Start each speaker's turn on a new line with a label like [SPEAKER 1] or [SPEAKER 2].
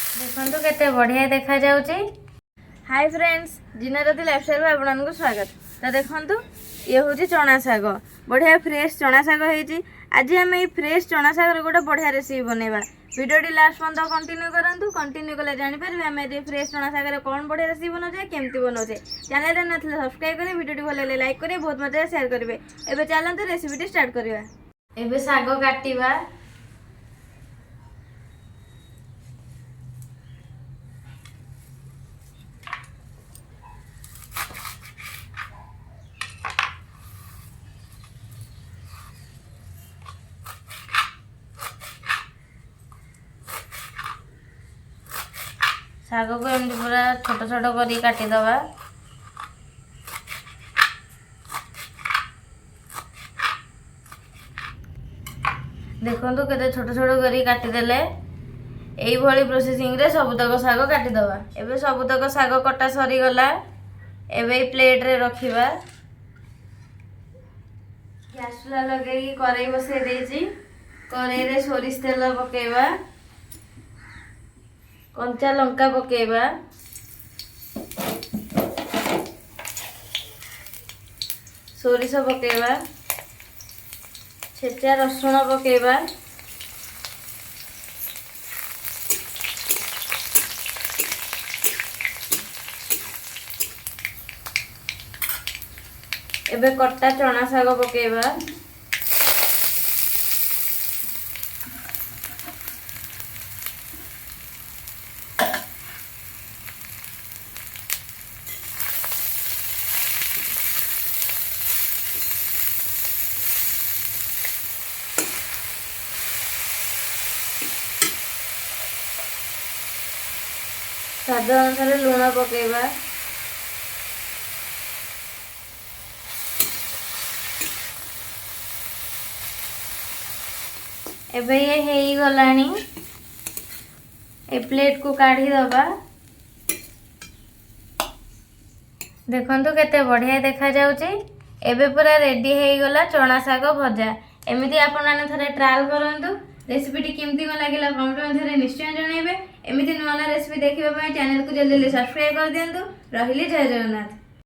[SPEAKER 1] देखो केते बढ़िया देखा जाउची। हाय फ्रेंड्स, जीना ज्योति लाइफस्टाइल में आपको स्वागत। तो देखो ये हूँ चना साग, बढ़िया फ्रेश चना साग होती। आज आम ये फ्रेश चना सागर गोटे बढ़िया रेसिपी बनवा। वीडियो लास्ट पर्यटन कंटिन्यू करूँ, कंटिन्यू कले जापर आम फ्रेश चना सागर कौन बढ़िया रेसिपी बनाऊे केमती बनाऊे। चैनल ना सब्सक्राइब करें, वीडियो भल लगे लाइक करें, बहुत मजा शेयर करेंगे। एबे चलते रेसिपी स्टार्ट करवा। एबे साग काटिबा। साग को एमती पूरा छोट छोट कर काटिदवा। देखो केते छोट छोट कर काटिदेले। यही प्रोसेसिंग रे सबुतक साग काटिदवा। एबे सबुतक साग कटा सरीगला। एबे प्लेट रे रखिबा। गैस चूल्हा लगे कड़ाई बसई देछि। कड़ाई रे सोरिष तेल पकेबा, कंचा लंका पकेबा, सोरिष पकेबा, छेचा रसुण पकेबा, एबे कट्टा चना साग पकेबा, स्वाद अनुसार लुण पकेबा, एबे ये हेई गलानी। ए प्लेट को काढ़ी दबा। देखंतु केते बढ़िया देखा जाउची। एबे पूरा रेडी हेई गला चना साग भजा। एमिति आपण माने थरे ट्रायल करंतु। रेसिपी टी केमती को लागिला कमेंट मध्यरे निश्चय जणाइबे। एमिति नवा रेसिपी देखिबा पई चैनल को जल्दी सब्सक्राइब कर दियंतु। रहिली जय जगन्नाथ।